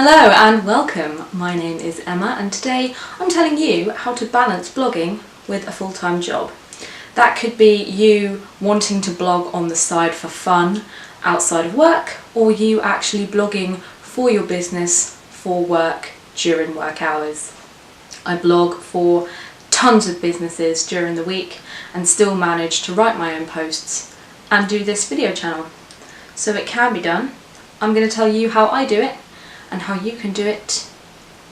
Hello and welcome. My name is Emma and today I'm telling you how to balance blogging with a full-time job. That could be you wanting to blog on the side for fun outside of work, or you actually blogging for your business for work during work hours. I blog for tons of businesses during the week and still manage to write my own posts and do this video channel. So it can be done. I'm going to tell you how I do it and how you can do it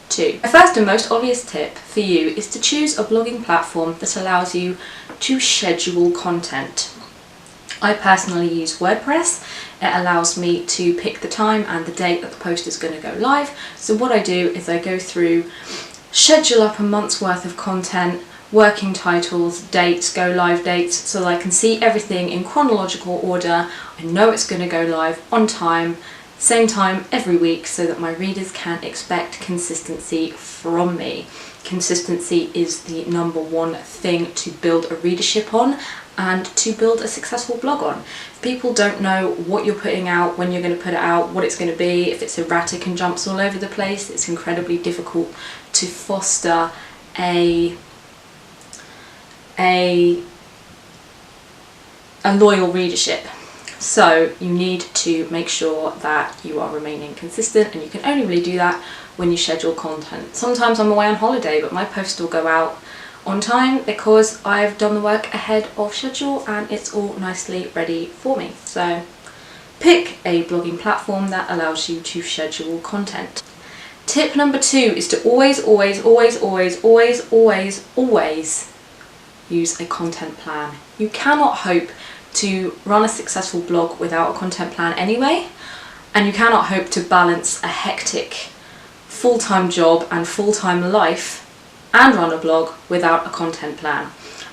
too. The first and most obvious tip for you is to choose a blogging platform that allows you to schedule content. I personally use WordPress. It allows me to pick the time and the date that the post is going to go live. So what I do is I go through, schedule up a month's worth of content, working titles, dates, go live dates, so that I can see everything in chronological order. I know it's going to go live on time, same time every week, so that my readers can expect consistency from me. Consistency is the number one thing to build a readership on and to build a successful blog on. If people don't know what you're putting out, when you're going to put it out, what it's going to be, if it's erratic and jumps all over the place, it's incredibly difficult to foster a loyal readership. So you need to make sure that you are remaining consistent, and you can only really do that when you schedule content. Sometimes I'm away on holiday, but my posts will go out on time because I've done the work ahead of schedule and it's all nicely ready for me. So pick a blogging platform that allows you to schedule content. Tip number 2 is to always use a content plan. You cannot hope to run a successful blog without a content plan anyway, and you cannot hope to balance a hectic full-time job and full-time life and run a blog without a content plan.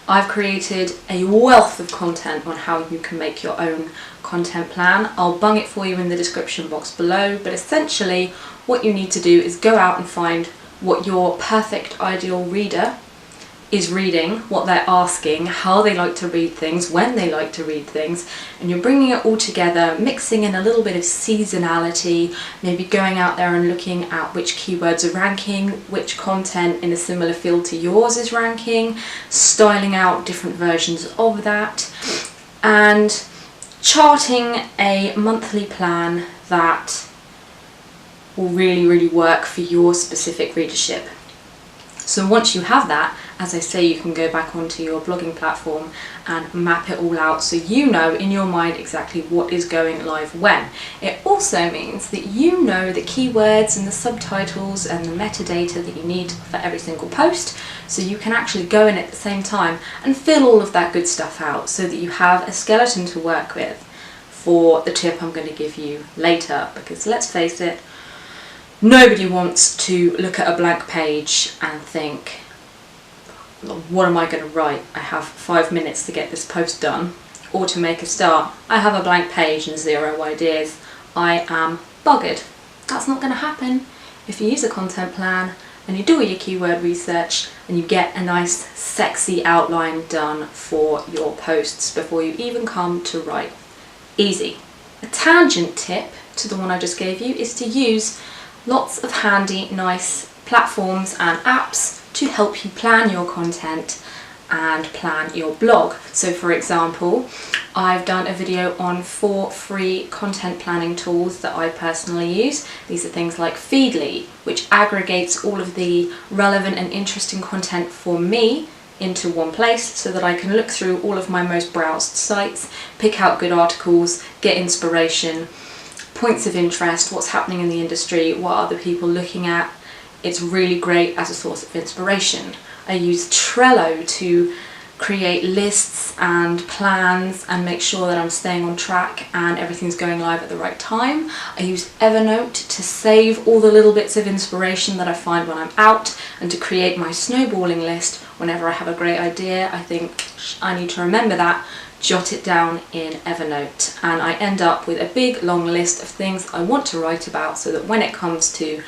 I've created a wealth of content on how you can make your own content plan. I'll bung it for you in the description box below, but essentially what you need to do is go out and find what your perfect ideal reader is reading, what they're asking, how they like to read things, when they like to read things, and you're bringing it all together, mixing in a little bit of seasonality, maybe going out there and looking at which keywords are ranking, which content in a similar field to yours is ranking, styling out different versions of that, and charting a monthly plan that will really work for your specific readership. So once you have that, as I say, you can go back onto your blogging platform and map it all out so you know in your mind exactly what is going live when. It also means that you know the keywords and the subtitles and the metadata that you need for every single post, so you can actually go in at the same time and fill all of that good stuff out so that you have a skeleton to work with for the tip I'm going to give you later. Because let's face it, nobody wants to look at a blank page and think, what am I going to write? I have 5 minutes to get this post done, or to make a start. I have a blank page and 0 ideas. I am buggered. That's not going to happen if you use a content plan and you do all your keyword research and you get a nice sexy outline done for your posts before you even come to write. Easy. A tangent tip to the one I just gave you is to use lots of handy, nice platforms and apps to help you plan your content and plan your blog. So for example, I've done a video on 4 free content planning tools that I personally use. These are things like Feedly, which aggregates all of the relevant and interesting content for me into one place so that I can look through all of my most browsed sites, pick out good articles, get inspiration, points of interest, what's happening in the industry, what are other people looking at. It's really great as a source of inspiration. I use Trello to create lists and plans and make sure that I'm staying on track and everything's going live at the right time. I use Evernote to save all the little bits of inspiration that I find when I'm out and to create my snowballing list whenever I have a great idea. I think I need to remember that, jot it down in Evernote, and I end up with a big long list of things I want to write about so that when it comes to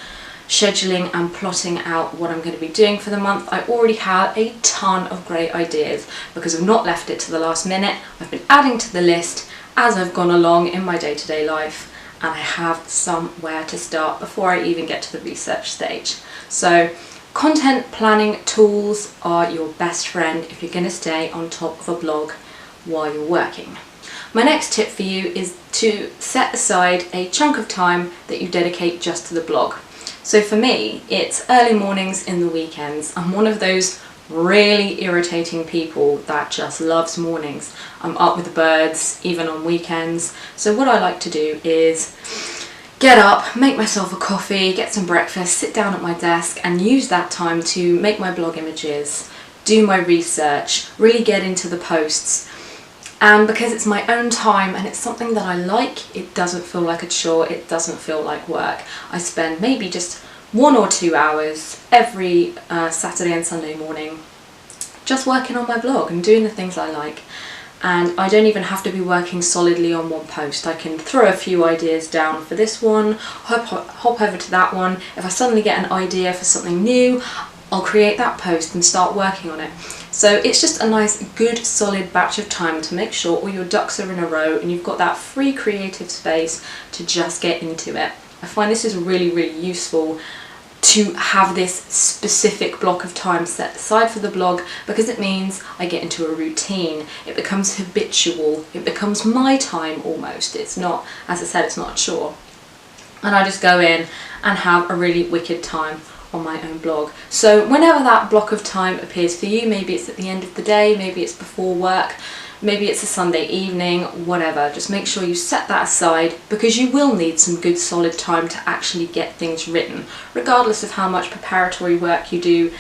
scheduling and plotting out what I'm going to be doing for the month, I already have a ton of great ideas because I've not left it to the last minute. I've been adding to the list as I've gone along in my day-to-day life, and I have somewhere to start before I even get to the research stage. So content planning tools are your best friend if you're going to stay on top of a blog while you're working. My next tip for you is to set aside a chunk of time that you dedicate just to the blog. So for me, it's early mornings in the weekends. I'm one of those really irritating people that just loves mornings. I'm up with the birds, even on weekends. So what I like to do is get up, make myself a coffee, get some breakfast, sit down at my desk and use that time to make my blog images, do my research, really get into the posts. And because it's my own time and it's something that I like, it doesn't feel like a chore, it doesn't feel like work. I spend maybe just 1 or 2 hours every Saturday and Sunday morning just working on my blog and doing the things I like. And I don't even have to be working solidly on one post. I can throw a few ideas down for this one, hop over to that one. If I suddenly get an idea for something new, I'll create that post and start working on it. So it's just a nice, good, solid batch of time to make sure all your ducks are in a row and you've got that free creative space to just get into it. I find this is really, really useful to have this specific block of time set aside for the blog, because it means I get into a routine. It becomes habitual. It becomes my time almost. It's not, as I said, it's not a chore. And I just go in and have a really wicked time on my own blog. So whenever that block of time appears for you, maybe it's at the end of the day, maybe it's before work, maybe it's a Sunday evening, whatever, just make sure you set that aside, because you will need some good solid time to actually get things written, regardless of how much preparatory work you do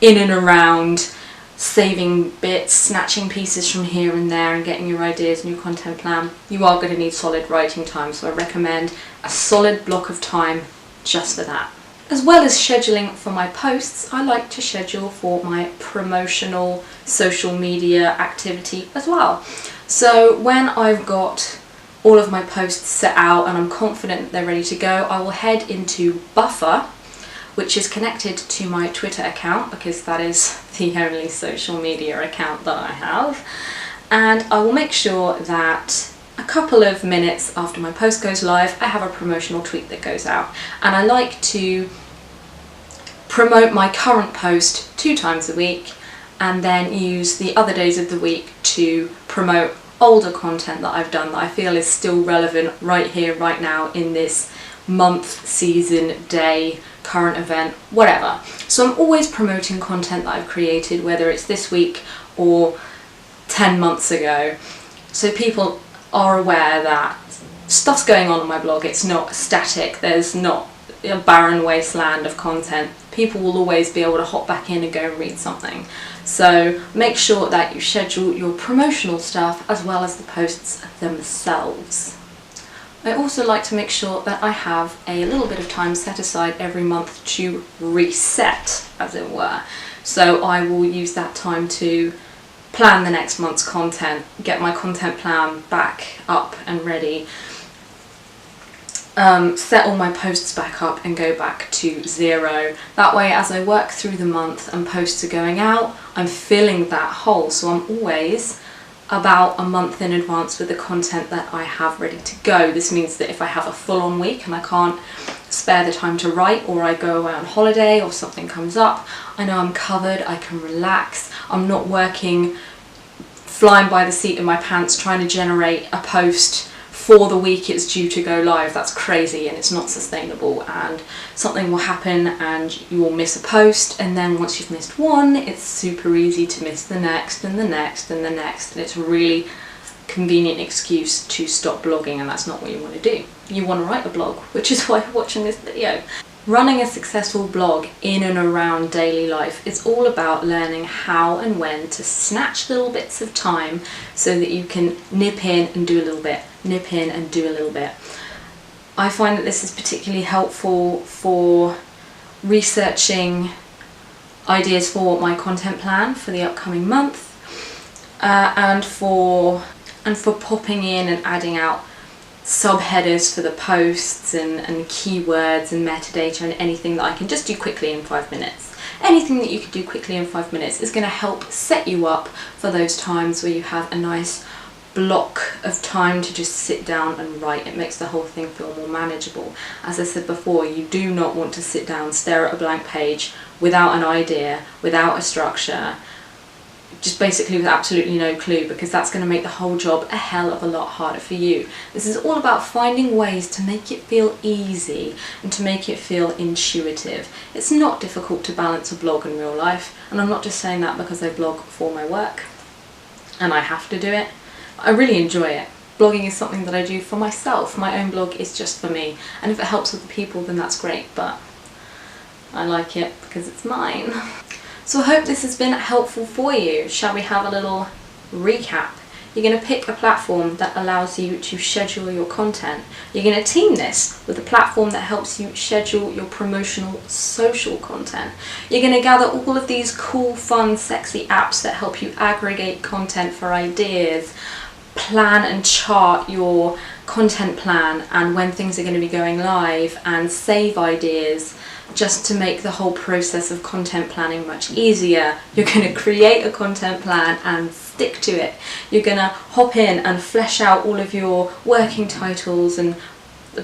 in and around saving bits, snatching pieces from here and there and getting your ideas and your content plan. You are going to need solid writing time, so I recommend a solid block of time just for that. As well as scheduling for my posts, I like to schedule for my promotional social media activity as well. So when I've got all of my posts set out and I'm confident that they're ready to go, I will head into Buffer, which is connected to my Twitter account, because that is the only social media account that I have. And I will make sure that a couple of minutes after my post goes live, I have a promotional tweet that goes out. And I like to promote my current post 2 times a week and then use the other days of the week to promote older content that I've done that I feel is still relevant right here, right now, in this month, season, day, current event, whatever. So I'm always promoting content that I've created, whether it's this week or 10 months ago. So people are aware that stuff's going on my blog. It's not static. There's not a barren wasteland of content. People will always be able to hop back in and go and read something. So make sure that you schedule your promotional stuff as well as the posts themselves. I also like to make sure that I have a little bit of time set aside every month to reset, as it were. So I will use that time to plan the next month's content, get my content plan back up and ready, set all my posts back up and go back to 0. That way, as I work through the month and posts are going out, I'm filling that hole. So I'm always about a month in advance with the content that I have ready to go. This means that if I have a full-on week and I can't spare the time to write, or I go away on holiday or something comes up, I know I'm covered, I can relax. I'm not working flying by the seat of my pants trying to generate a post for the week it's due to go live. That's crazy and it's not sustainable, and something will happen and you will miss a post, and then once you've missed one, it's super easy to miss the next and the next and the next, and it's a really convenient excuse to stop blogging, and that's not what you want to do. You want to write a blog, which is why you're watching this video. Running a successful blog in and around daily life is all about learning how and when to snatch little bits of time so that you can nip in and do a little bit, nip in and do a little bit. I find that this is particularly helpful for researching ideas for my content plan for the upcoming month, and for popping in and adding out subheaders for the posts and keywords and metadata and anything that I can just do quickly in 5 minutes. Anything that you can do quickly in 5 minutes is going to help set you up for those times where you have a nice block of time to just sit down and write. It makes the whole thing feel more manageable. As I said before, you do not want to sit down, stare at a blank page without an idea, without a structure, just basically with absolutely no clue, because that's going to make the whole job a hell of a lot harder for you. This is all about finding ways to make it feel easy and to make it feel intuitive. It's not difficult to balance a blog in real life, and I'm not just saying that because I blog for my work and I have to do it. I really enjoy it. Blogging is something that I do for myself. My own blog is just for me, and if it helps other people then that's great, but I like it because it's mine. So I hope this has been helpful for you. Shall we have a little recap? You're going to pick a platform that allows you to schedule your content. You're going to team this with a platform that helps you schedule your promotional social content. You're going to gather all of these cool, fun, sexy apps that help you aggregate content for ideas, plan and chart your content plan and when things are going to be going live, and save ideas just to make the whole process of content planning much easier. You're going to create a content plan and stick to it. You're going to hop in and flesh out all of your working titles and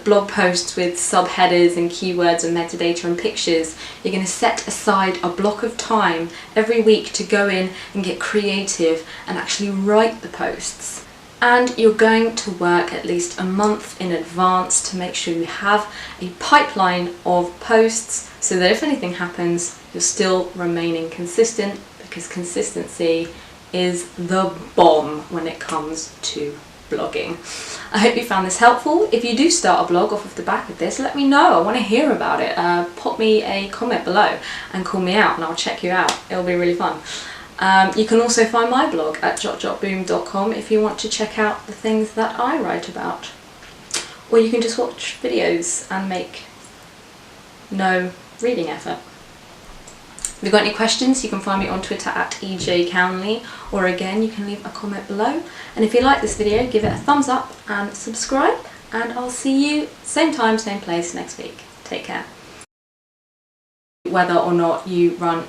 blog posts with subheaders and keywords and metadata and pictures. You're going to set aside a block of time every week to go in and get creative and actually write the posts. And you're going to work at least a month in advance to make sure you have a pipeline of posts so that if anything happens, you're still remaining consistent, because consistency is the bomb when it comes to blogging. I hope you found this helpful. If you do start a blog off of the back of this, let me know. I want to hear about it. Pop me a comment below and call me out and I'll check you out. It'll be really fun. You can also find my blog at jotjotboom.com if you want to check out the things that I write about. Or you can just watch videos and make no reading effort. If you've got any questions, you can find me on Twitter at EJCownley, or again, you can leave a comment below. And if you like this video, give it a thumbs up and subscribe, and I'll see you same time, same place next week. Take care. Whether or not you run